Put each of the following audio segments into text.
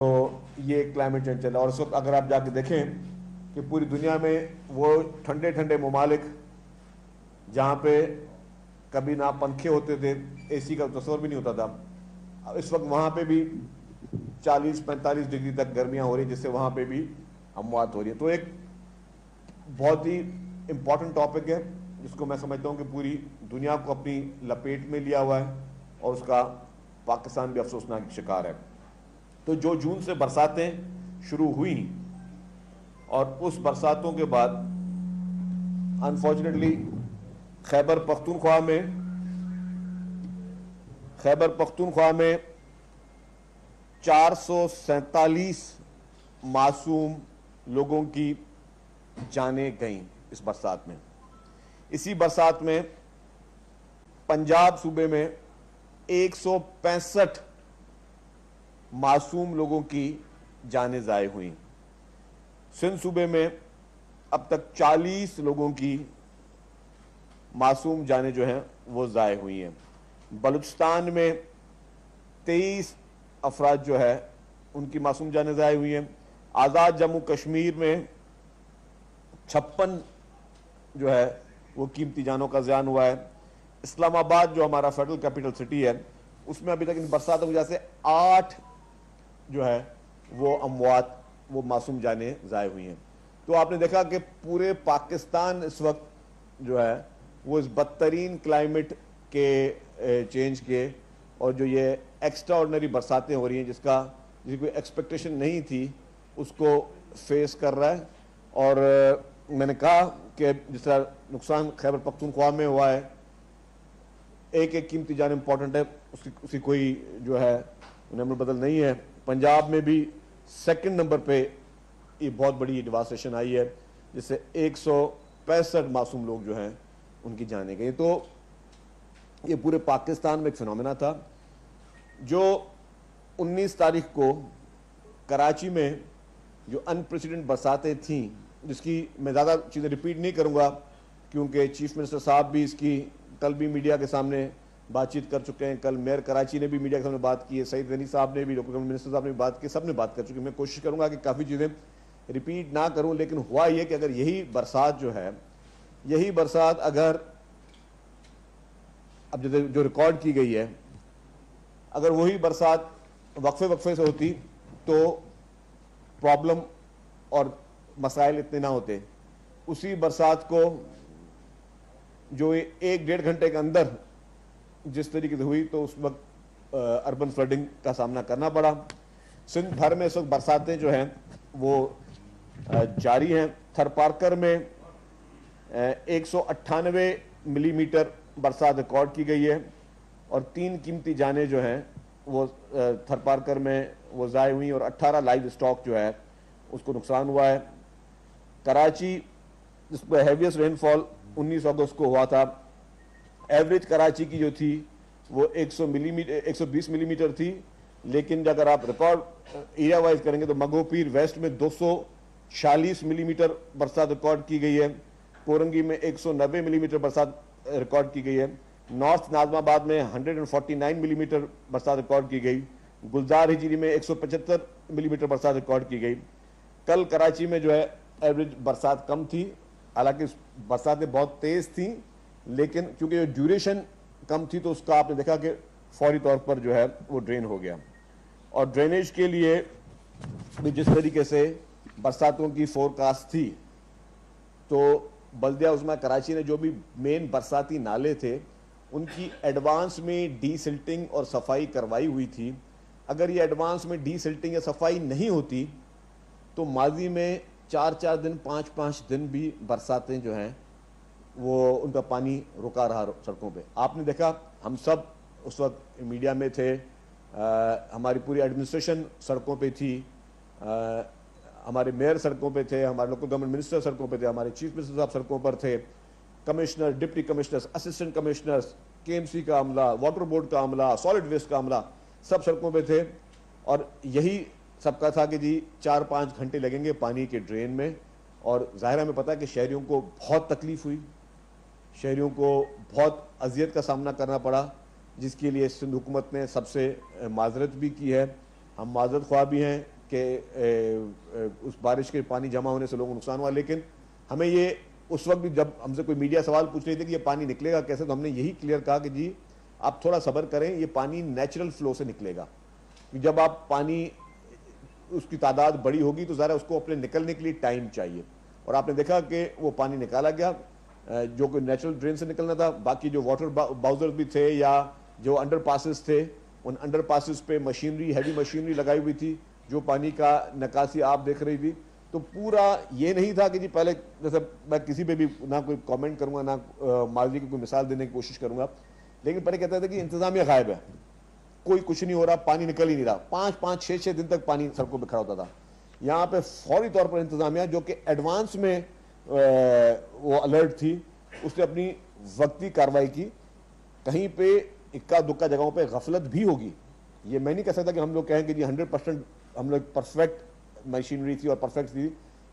तो ये climate change चल रहा है। और इस वक्त अगर आप जाके देखें कि पूरी दुनिया में वो ठंडे ठंडे ममालिक जहाँ पे कभी ना पंखे होते थे, एसी का तस्वर भी नहीं होता था, इस वक्त वहाँ पे भी 40-45 डिग्री तक गर्मियाँ हो रही, जिससे वहाँ पे भी अमवात हो रही है। तो एक बहुत ही इम्पॉर्टेंट टॉपिक है जिसको मैं समझता हूँ कि पूरी दुनिया को अपनी लपेट में लिया हुआ है और उसका पाकिस्तान भी अफसोसनाक शिकार है। तो जो जून से बरसातें शुरू हुई और उस बरसातों के बाद अनफॉर्चुनेटली खैबर पख्तूनख्वा में 447 मासूम लोगों की जानें गईं इस बरसात में। इसी बरसात में पंजाब सूबे में 165 मासूम लोगों की जानें ज़ाय हुई। सिंध सूबे में अब तक 40 लोगों की मासूम जानें जो हैं वो ज़ाय हुई हैं। बलूचिस्तान में 23 अफराद जो है उनकी मासूम जानें ज़ाय हुई हैं। आज़ाद जम्मू कश्मीर में 56 जो है वो कीमती जानों का ज़ियान हुआ है। इस्लामाबाद जो हमारा फेडरल कैपिटल सिटी है उसमें अभी तक इन बरसातों की वजह से 8 जो है वो अमवात, वो मासूम जानें ज़ाय हुई हैं। तो आपने देखा कि पूरे पाकिस्तान इस वक्त जो है वो इस बदतरीन क्लाइमेट के चेंज के और जो ये एक्स्ट्रा ऑर्डिनरी बरसातें हो रही हैं जिसकी कोई एक्सपेक्टेशन नहीं थी उसको फेस कर रहा है। और मैंने कहा कि जिस तरह नुकसान खैबर पख्तूनख्वा में हुआ है, एक एक कीमती जान इंपॉर्टेंट है, उसकी कोई जो है उन्हें बदल नहीं है। पंजाब में भी सेकंड नंबर पे ये बहुत बड़ी डिवास्टेशन आई है जिससे 165 मासूम लोग जो हैं उनकी जाने गई। तो ये पूरे पाकिस्तान में एक फिनोमेना था। जो 19 तारीख को कराची में जो अनप्रेसिडेंट बरसातें थीं, जिसकी मैं ज़्यादा चीज़ें रिपीट नहीं करूँगा क्योंकि चीफ मिनिस्टर साहब भी इसकी कल भी मीडिया के सामने बातचीत कर चुके हैं। कल मेयर कराची ने भी मीडिया के सामने बात की है, सईद गनी साहब ने भी, लोकल गवर्नमेंट मिनिस्टर साहब ने भी बात की, सब ने बात कर चुके हैं। मैं कोशिश करूँगा कि काफ़ी चीज़ें रिपीट ना करूँ, लेकिन हुआ ये कि अगर यही बरसात जो है, यही बरसात अगर अब जो रिकॉर्ड की गई है, अगर वही बरसात वक्फे से होती तो प्रॉब्लम और मसाइल इतने ना होते। उसी बरसात को जो 1-1.5 घंटे के अंदर जिस तरीके से हुई तो उस वक्त अर्बन फ्लडिंग का सामना करना पड़ा। सिंध भर में इस वक्त बरसातें जो हैं वो जारी हैं। थरपारकर में 198 मिलीमीटर बरसात रिकॉर्ड की गई है और 3 कीमती जानें जो हैं वो थरपारकर में वो ज़ाय हुई और 18 लाइव स्टॉक जो है उसको नुकसान हुआ है। कराची जिस पर हैवीएस्ट रेनफॉल 19 अगस्त को हुआ था, एवरेज कराची की जो थी वो 120 मिलीमीटर थी, लेकिन अगर आप रिकॉर्ड एरिया वाइज करेंगे तो मगोपीर वेस्ट में 246 मिलीमीटर बरसात रिकॉर्ड की गई है। कोरंगी में 190 मिलीमीटर बरसात रिकॉर्ड की गई है। नॉर्थ नाजमाबाद में 149 मिलीमीटर बरसात रिकॉर्ड की गई। गुलजार हिजरी में 175 मिलीमीटर बरसात रिकॉर्ड की गई। कल कराची में जो है एवरेज बरसात कम थी, हालांकि बरसातें बहुत तेज थी, लेकिन क्योंकि जो ड्यूरेशन कम थी तो उसका आपने देखा कि फौरी तौर पर जो है वो ड्रेन हो गया। और ड्रेनेज के लिए भी जिस तरीके से बरसातों की फोरकास्ट थी, तो बल्दिया उस्मा कराची ने जो भी मेन बरसाती नाले थे उनकी एडवांस में डीसिल्टिंग और सफाई करवाई हुई थी। अगर ये एडवांस में डीसिल्टिंग या सफाई नहीं होती तो माजी में 4-4 दिन 5-5 दिन भी बरसातें जो हैं वो उनका पानी रुका रहा सड़कों पे। आपने देखा, हम सब उस वक्त मीडिया में थे, हमारी पूरी एडमिनिस्ट्रेशन सड़कों पे थी, हमारे मेयर सड़कों पे थे, हमारे लोकल गवर्नमेंट मिनिस्टर सड़कों पे थे, हमारे चीफ मिनिस्टर साहब सड़कों पर थे, commissioner, deputy commissioners, assistant commissioners, KMC का अमला, वाटर बोर्ड का अमला, सॉलिड वेस्ट का अमला, सब सड़कों पे थे। और यही सबका था कि जी 4-5 घंटे लगेंगे पानी के ड्रेन में। और ज़ाहिर हमें पता है कि शहरियों को बहुत तकलीफ हुई, शहरियों को बहुत अजियत का सामना करना पड़ा, जिसके लिए सिंध हुकूमत ने सबसे माजरत भी की है। हम माजरत ख्वाह भी हैं कि उस बारिश के पानी जमा होने से लोगों को नुकसान हुआ, लेकिन हमें ये उस वक्त भी जब हमसे कोई मीडिया सवाल पूछ रही थी कि ये पानी निकलेगा कैसे, तो हमने यही क्लियर कहा कि जी आप थोड़ा सब्र करें, ये पानी नेचुरल फ्लो से निकलेगा। जब आप पानी उसकी तादाद बड़ी होगी तो ज़रा उसको अपने निकलने के लिए टाइम चाहिए, और आपने देखा कि वो पानी निकाला गया जो कोई नेचुरल ड्रेन से निकलना था। बाकी जो वाटर बाउजर्स भी थे या जो अंडर पासिस थे, उन अंडर पासिस पे मशीनरी, हैवी मशीनरी लगाई हुई थी जो पानी का निकासी आप देख रही थी। तो पूरा ये नहीं था कि जी पहले, जैसे मैं किसी पे भी ना कोई कमेंट करूंगा ना माजी की कोई मिसाल देने की कोशिश करूंगा, लेकिन पहले कहते थे कि इंतजामिया गायब है, कोई कुछ नहीं हो रहा, पानी निकल ही नहीं रहा, 5-5, 6-6 दिन तक पानी सड़कों पर खड़ा होता था। यहाँ पे फौरी तौर पर इंतजामिया जो कि एडवांस में वो अलर्ट थी, उसने अपनी वक्ती कार्रवाई की। कहीं पे इक्का दुक्का जगहों पे गफलत भी होगी, ये मैं नहीं कह सकता कि हम लोग कहें कि जी 100% हम लोग परफेक्ट मशीनरी थी और परफेक्ट थी।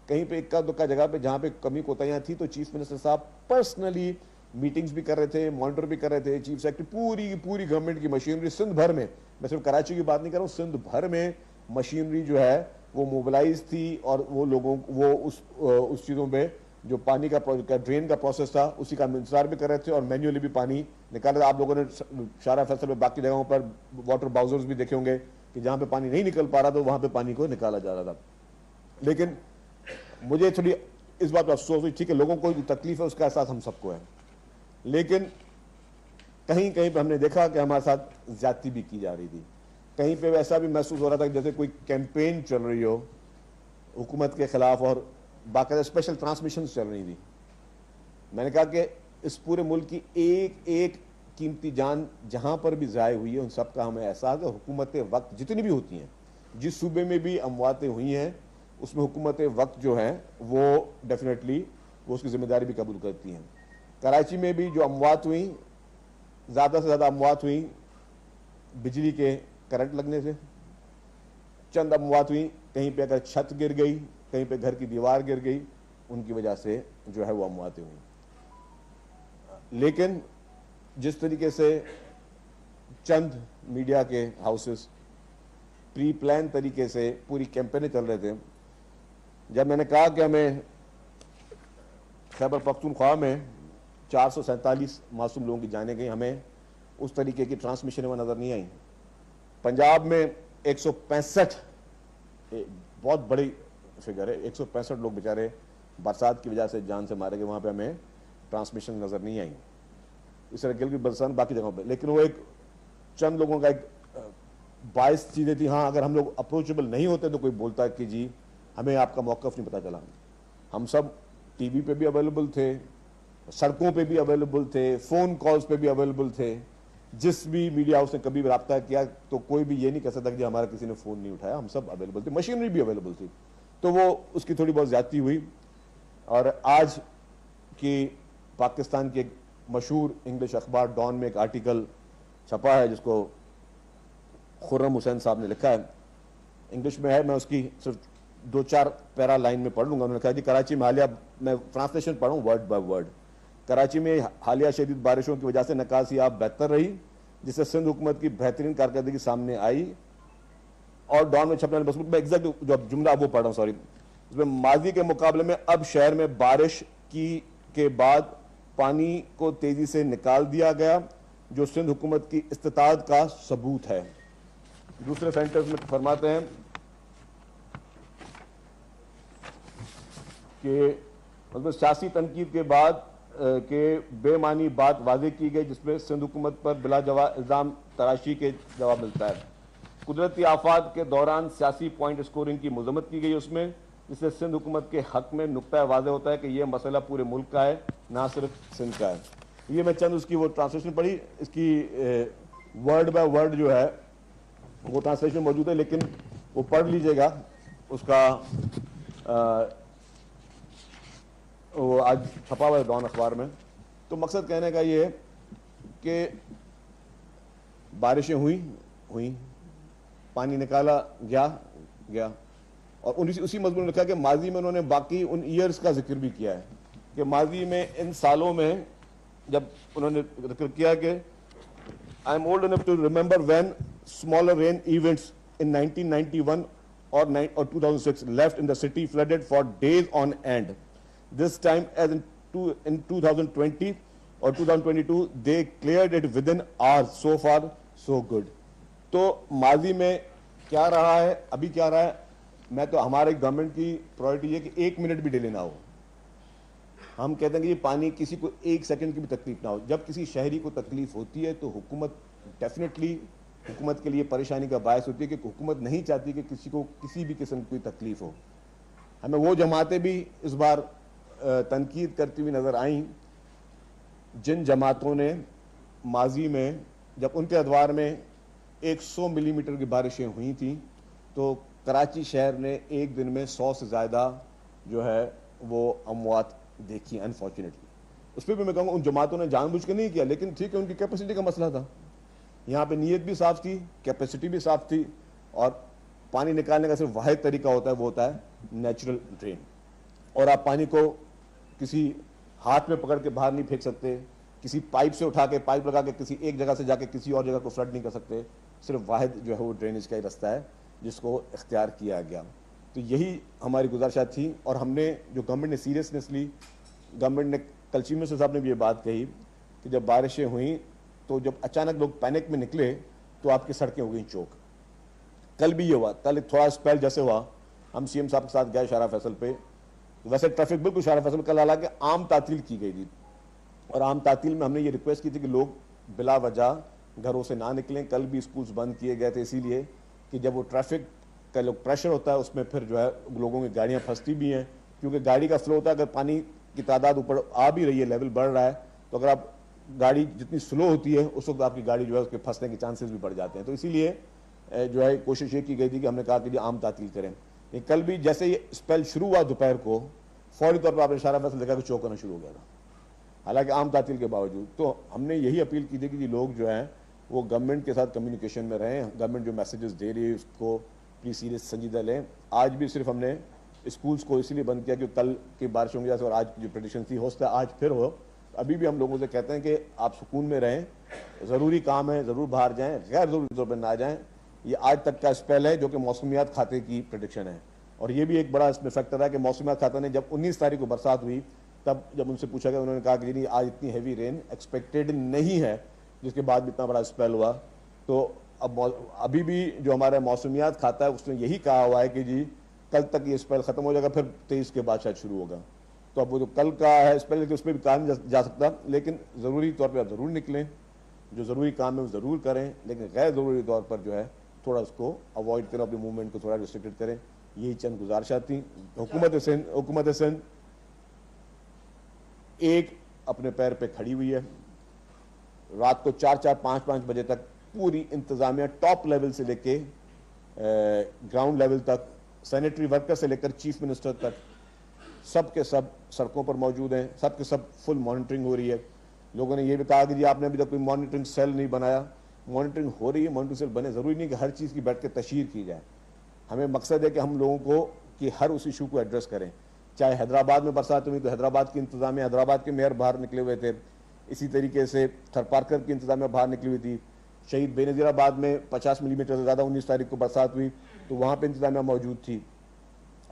कहीं पे इक्का दुक्का जगह पे जहाँ पे कमी कोताहियाँ थी तो चीफ मिनिस्टर साहब पर्सनली मीटिंग्स भी कर रहे थे, मॉनिटर भी कर रहे थे, चीफ सेक्रेटरी, पूरी गवर्नमेंट की मशीनरी सिंध भर में, मैं सिर्फ कराची की बात नहीं कर रहा हूँ, सिंध भर में मशीनरी जो है वो मोबिलाइज थी, और वो लोगों वो उस चीज़ों पे जो पानी का ड्रेन का प्रोसेस था उसी का इंतजार भी कर रहे थे और मैन्युअली भी पानी निकाल रहे थे। आप लोगों ने शारा फैसल में बाकी जगहों पर वाटर बाउजर्स भी देखे होंगे कि जहाँ पे पानी नहीं निकल पा रहा था वहाँ पे पानी को निकाला जा रहा था। लेकिन मुझे थोड़ी इस बात पर अफसोस हुई, ठीक है लोगों को तकलीफ है उसका एहसास हम सबको है, लेकिन कहीं कहीं पे हमने देखा कि हमारे साथ ज्यादती भी की जा रही थी। कहीं पे ऐसा भी महसूस हो रहा था कि जैसे कोई कैंपेन चल रही हो हुकूमत के खिलाफ और बाकायदा स्पेशल ट्रांसमिशन चल रही थी। मैंने कहा कि इस पूरे मुल्क की एक एक कीमती जान जहां पर भी ज़ाय हुई है उन सब का हमें एहसास है। हुकूमत वक्त जितनी भी होती हैं, जिस सूबे में भी अमवातें हुई हैं उसमें हुकूमत वक्त जो है वो डेफिनेटली वो उसकी जिम्मेदारी भी कबूल करती हैं। कराची में भी जो अमवात हुई, ज़्यादा से ज़्यादा अमवात हुई बिजली के करंट लगने से, चंद अमवात हुई कहीं पे अगर छत गिर गई, कहीं पे घर की दीवार गिर गई, उनकी वजह से जो है वो अमवातें हुई। लेकिन जिस तरीके से चंद मीडिया के हाउसेस प्री प्लान तरीके से पूरी कैंपेनें चल रहे थे, जब मैंने कहा कि हमें खैबर पख्तूनख्वा में 447 मासूम लोगों की जानें गई, हमें उस तरीके की ट्रांसमिशन वहाँ नज़र नहीं आई। पंजाब में 165, बहुत बड़ी फिगर है, 165 लोग बेचारे बरसात की वजह से जान से मारे गए, वहाँ पे हमें ट्रांसमिशन नज़र नहीं आई। इस तरह गिलगित बल्तिस्तान बाकी जगहों पे, लेकिन वो एक चंद लोगों का एक बाइस चीज़ें थी। हाँ, अगर हम लोग अप्रोचेबल नहीं होते तो कोई बोलता है कि जी हमें आपका मौक़िफ़ नहीं पता चला। हम सब टीवी पे भी अवेलेबल थे, सड़कों पे भी अवेलेबल थे, फ़ोन कॉल्स पे भी अवेलेबल थे। जिस भी मीडिया हाउस ने कभी भी रब्ता किया तो कोई भी ये नहीं कह सकता कि हमारा किसी ने फ़ोन नहीं उठाया, हम सब अवेलेबल थे, मशीनरी भी अवेलेबल थी। तो वो उसकी थोड़ी बहुत ज़्यादती हुई। और आज की पाकिस्तान के एक मशहूर इंग्लिश अखबार डॉन में एक आर्टिकल छपा है जिसको खुर्रम हुसैन साहब ने लिखा है, इंग्लिश में है, मैं उसकी सिर्फ 2-4 पैरा लाइन में पढ़ लूँगा। उन्होंने कहा कि कराची में हालिया, मैं ट्रांसलेशन पढ़ रहा हूँ वर्ड बाय वर्ड, कराची में हालिया शदीद बारिशों की वजह से निकासी आप बेहतर रही, जिससे सिंध हुकूमत की बेहतरीन कारकर्दगी सामने आई। और डॉन में छपने बस मैं एग्जैक्ट जो जुमला वो पढ़ रहा हूँ, सॉरी, उसमें माजी के मुकाबले में अब शहर में बारिश के बाद पानी को तेजी से निकाल दिया गया, जो सिंध हुकूमत की इस्तिताअत का सबूत है। दूसरे सेंटेंस में फरमाते हैं कि मतलब सियासी तनकीद के बाद के बेमानी बात वाज़ेह की गई, जिसमें सिंध हुकूमत पर बिला जवाब इल्ज़ाम तराशी के जवाब मिलता है। कुदरती आफात के दौरान सियासी पॉइंट स्कोरिंग की मजम्मत की गई उसमें, जिससे सिंध हुकूमत के हक में नुक्ता वाज़ेह होता है कि यह मसला पूरे मुल्क का है, ना सिर्फ सिंध का है। ये मैं चंद उसकी वो ट्रांसलेशन पढ़ी, इसकी वर्ड बाय वर्ड जो है वो ट्रांसलेशन मौजूद है, लेकिन वो पढ़ लीजिएगा उसका वो आज छपा हुआ है डॉन अखबार में। तो मकसद कहने का ये है कि बारिशें हुई, पानी निकाला गया और उसी मजमून में लिखा कि माजी में उन्होंने बाकी उन ईयर्स का जिक्र भी किया है कि माजी में इन सालों में, जब उन्होंने जिक्र किया कि I am old enough to remember when smaller rain events in 1991 or 2006 left in the city flooded for days on end. This time, as in 2020 or 2022, they cleared it within hours. So far, so good. तो माजी में क्या रहा है, अभी क्या रहा है, मैं तो हमारे गवर्नमेंट की प्रायोरिटी है कि 1 मिनट भी डिले ना हो. हम कहते हैं कि ये पानी किसी को 1 सेकंड की भी तकलीफ ना हो. जब किसी शहरी को तकलीफ होती है तो हुकूमत डेफिनेटली हुकूमत के लिए परेशानी का बायस होती है कि हुकूमत नहीं चाहती कि किसी को किसी भी किस्म की तकलीफ हो. हमें वो जमातें भी इस बार तनकीद करती हुई नजर आईं जिन जमातों ने माजी में जब उनके अदवार में 100 मिलीमीटर की बारिशें हुई थी तो कराची शहर ने एक दिन में 100 से ज़्यादा जो है वो अमवात देखी. अनफॉर्चुनेटली उस पर भी मैं कहूँगा उन जमातों ने जानबूझ के नहीं किया, लेकिन ठीक है उनकी कैपेसिटी का मसला था. यहाँ पे नीयत भी साफ थी, कैपेसिटी भी साफ थी, और पानी निकालने का सिर्फ वाहिद तरीका होता है, वो होता है नेचुरल ड्रेन. और आप पानी को किसी हाथ में पकड़ के बाहर नहीं फेंक सकते, किसी पाइप से उठा के पाइप लगा के किसी एक जगह से जाके किसी और जगह को फ्लड नहीं कर सकते. सिर्फ वाहिद जो है वो ड्रेनेज का ही रास्ता है जिसको इख्तियार किया गया. तो यही हमारी गुजारिश थी, और हमने जो गवर्नमेंट ने सीरियसनेस ली, गवर्नमेंट ने कल चीफ मिनिस्टर साहब ने भी ये बात कही कि जब बारिशें हुई तो जब अचानक लोग पैनिक में निकले तो आपकी सड़कें हो गई चौक. कल भी ये हुआ, कल थोड़ा स्पेल जैसे हुआ, हम सीएम साहब के साथ गए शारा फैसल पे. वैसे ट्रैफिक बिल्कुल शारा फैसल कल हालांकि आम तातील की गई थी, और आम तातील में हमने ये रिक्वेस्ट की थी कि लोग बिला वजह घरों से ना निकलें. कल भी स्कूल्स बंद किए गए थे इसीलिए कि जब वो ट्रैफिक का जो प्रेशर होता है उसमें फिर जो है लोगों की गाड़ियाँ फंसती भी हैं, क्योंकि गाड़ी का फ्लो होता है. अगर पानी की तादाद ऊपर आ भी रही है, लेवल बढ़ रहा है, तो अगर आप गाड़ी जितनी स्लो होती है उस वक्त आपकी गाड़ी जो है उसके फंसने के चांसेस भी बढ़ जाते हैं. तो इसीलिए जो है कोशिश ये की गई थी कि हमने कहा कि आम तातील करें. लेकिन कल भी जैसे ये स्पेल शुरू हुआ दोपहर को, फौरी तौर पर आपने इशारा फैसल देखा कि चौक करना शुरू हो गया था, हालांकि आम तातील के बावजूद. तो हमने यही अपील की थी कि लोग जो हैं वो गवर्नमेंट के साथ कम्युनिकेशन में रहें. गवर्नमेंट जो मैसेजेस दे रही है उसको प्लीज सीरियस संजीदा लें. आज भी सिर्फ हमने स्कूल्स को इसलिए बंद किया कि कल की बारिशों की वजह से और आज की जो प्रेडिक्शन थी हो सकता है आज फिर हो. अभी भी हम लोगों से कहते हैं कि आप सुकून में रहें, ज़रूरी काम है ज़रूर बाहर जाएं, गैर ज़रूरी तौर पर ना जाएं. ये आज तक का स्पेल है जो कि मौसमियात खाते की प्रेडिक्शन है. और ये भी एक बड़ा इसमें फैक्टर है कि मौसमियात खाता ने जब 19 तारीख को बरसात हुई तब जब उनसे पूछा गया उन्होंने कहा कि जी आज इतनी हैवी रेन एक्सपेक्टेड नहीं है, जिसके बाद भी इतना बड़ा स्पेल हुआ. तो अब अभी भी जो हमारा मौसमियात खाता है उसने यही कहा हुआ है कि जी कल तक ये स्पेल खत्म हो जाएगा, फिर 23 के बाद शायद शुरू होगा. तो अब वो जो कल का है स्पेल उस पर भी कहा नहीं जा सकता, लेकिन ज़रूरी तौर पर आप ज़रूर निकलें, जो ज़रूरी काम है वो ज़रूर करें, लेकिन गैर ज़रूरी तौर पर जो है थोड़ा उसको अवॉइड करें, अपनी मूवमेंट को थोड़ा रिस्ट्रिक्टेड करें. यही चंद गुजारिशात थी. हुकूमत सिंध एक अपने पैर पे खड़ी हुई है. रात को 4-4, 5-5 बजे तक पूरी इंतजामिया टॉप लेवल से लेके ग्राउंड लेवल तक, सैनिटरी वर्कर से लेकर चीफ मिनिस्टर तक, सब के सब सड़कों पर मौजूद हैं. सब के सब फुल मॉनिटरिंग हो रही है. लोगों ने यह भी कहा कि जी आपने अभी तक कोई मॉनिटरिंग सेल नहीं बनाया. मॉनिटरिंग हो रही है, मॉनिटरिंग सेल बने. ज़रूरी नहीं कि हर चीज़ की बैठ के तशहीर की जाए. हमें मकसद है कि हम लोगों को कि हर उस इशू को एड्रेस करें. चाहे हैदराबाद में बरसात हुई तो हैदराबाद की इंतजामिया, हैदराबाद के मेयर बाहर निकले हुए थे. इसी तरीके से थरपारकर की इंतजामिया बाहर निकली हुई थी. शहीद बेनज़ीराबाद में 50 मिलीमीटर से ज़्यादा 19 तारीख को बरसात हुई तो वहाँ पे इंतजामिया मौजूद थी.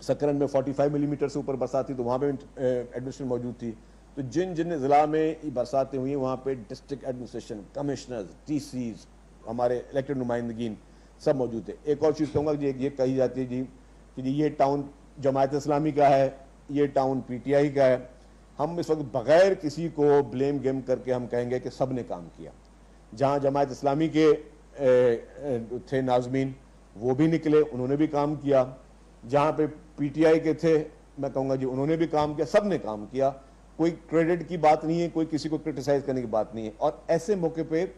सकरन में 45 मिलीमीटर से ऊपर बरसात थी तो वहाँ पे एडमिनिस्ट्रेशन मौजूद थी. तो जिन जिन ज़िला में बरसातें हुई वहाँ पे डिस्ट्रिक्ट एडमिनिस्ट्रेशन, कमिश्नर्स, DCs, हमारे इलेक्टेड नुमाइंदगीन सब मौजूद थे. एक और चीज़ कहूँगा जी, ये कही जाती है जी कि जी ये टाउन जमात इस्लामी का है, ये टाउन PTI का है. हम इस वक्त बगैर किसी को ब्लेम गेम करके हम कहेंगे कि सब ने काम किया. जहाँ जमात इस्लामी के थे नाज़मीन वो भी निकले, उन्होंने भी काम किया. जहाँ पे PTI के थे मैं कहूँगा जी उन्होंने भी काम किया. सब ने काम किया. कोई क्रेडिट की बात नहीं है, कोई किसी को क्रिटिसाइज करने की बात नहीं है. और ऐसे मौके पे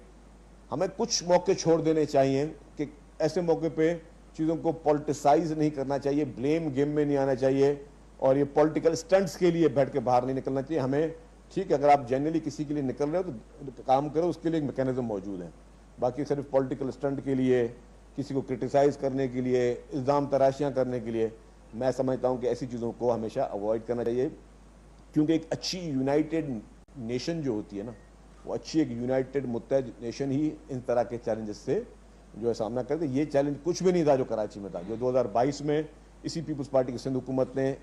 हमें कुछ मौके छोड़ देने चाहिए कि ऐसे मौके पे चीज़ों को पॉलिटिसाइज नहीं करना चाहिए, ब्लेम गेम में नहीं आना चाहिए, और ये पॉलिटिकल स्टंट्स के लिए बैठ के बाहर नहीं निकलना चाहिए. हमें ठीक है अगर आप जनरली किसी के लिए निकल रहे हो तो काम करो, उसके लिए एक मैकेनिज्म मौजूद है. बाकी सिर्फ पॉलिटिकल स्टंट के लिए, किसी को क्रिटिसाइज करने के लिए, इल्ज़ाम तराशियाँ करने के लिए, मैं समझता हूँ कि ऐसी चीज़ों को हमेशा अवॉइड करना चाहिए. क्योंकि एक अच्छी यूनाइटेड नेशन जो होती है ना, वो अच्छी एक यूनाइटेड मुत्तहद नेशन ही इन तरह के चैलेंजेस से जो है सामना करते। ये चैलेंज कुछ भी नहीं था जो कराची में था, जो 2022 में इसी पीपल्स पार्टी की सिंध हुकूमत ने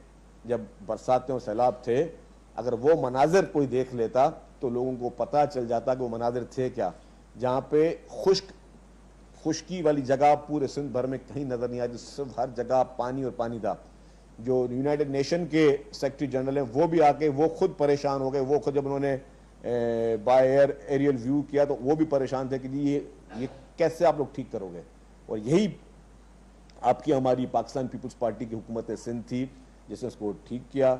जब बरसातें और सैलाब थे, अगर वो मनाजिर कोई देख लेता तो लोगों को पता चल जाता कि वो मनाजिर थे क्या, जहाँ पे खुश्की वाली जगह पूरे सिंध भर में कहीं नजर नहीं आई, सिर्फ हर जगह पानी और पानी था। जो यूनाइटेड नेशन के सेक्रेटरी जनरल हैं वो भी आके वो खुद परेशान हो गए, वो खुद जब उन्होंने बाय एयर एरियल व्यू किया तो वो भी परेशान थे कि ये कैसे आप लोग ठीक करोगे। और यही आपकी हमारी पाकिस्तान पीपल्स पार्टी की हुकूमत सिंध थी जिसने उसको ठीक किया।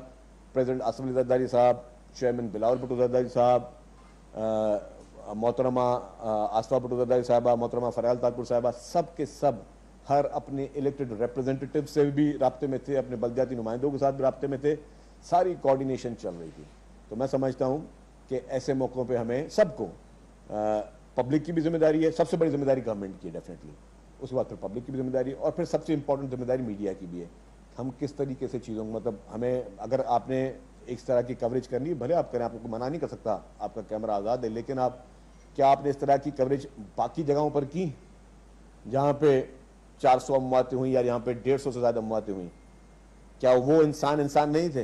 प्रेसिडेंट असफ अली जरदारी साहब, चेयरमैन बिलावल भुट्टो जरदारी साहब, मोहतरमा आसफा भुट्टो जरदारी साहबा, मोहतरमा फरयाल ताजपुर साहबा, सब के सब हर अपने इलेक्टेड रिप्रेजेंटेटिव से भी राब्ते में थे, अपने बल्दियाती नुमाइंदों के साथ भी राब्ते में थे, सारी कोऑर्डिनेशन चल रही थी। तो मैं समझता हूँ कि ऐसे मौक़ों पे हमें सबको, पब्लिक की भी जिम्मेदारी है, सबसे बड़ी जिम्मेदारी गवर्नमेंट की है डेफिनेटली, उसके बाद फिर पब्लिक की भी जिम्मेदारी, और फिर सबसे इंपॉर्टेंट जिम्मेदारी मीडिया की भी है। हम किस तरीके से चीज़ों को, मतलब हमें अगर आपने इस तरह की कवरेज करनी है भले आप करें, आपको मना नहीं कर सकता, आपका कैमरा आज़ाद है, लेकिन क्या आपने इस तरह की कवरेज बाकी जगहों पर की जहाँ पे 400 अमवातें हुई या यहाँ पे 150 से ज़्यादा अमवातें हुई? क्या वो इंसान नहीं थे?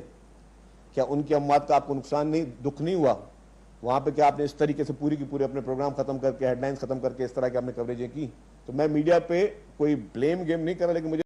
क्या उनकी अमवात का आपको नुकसान नहीं, दुख नहीं हुआ? वहाँ पे क्या आपने इस तरीके से पूरी की पूरी अपने प्रोग्राम खत्म करके, हेडलाइंस खत्म करके इस तरह की आपने कवरेजें की? तो मैं मीडिया पे कोई ब्लेम गेम नहीं कर रहा, लेकिन मुझे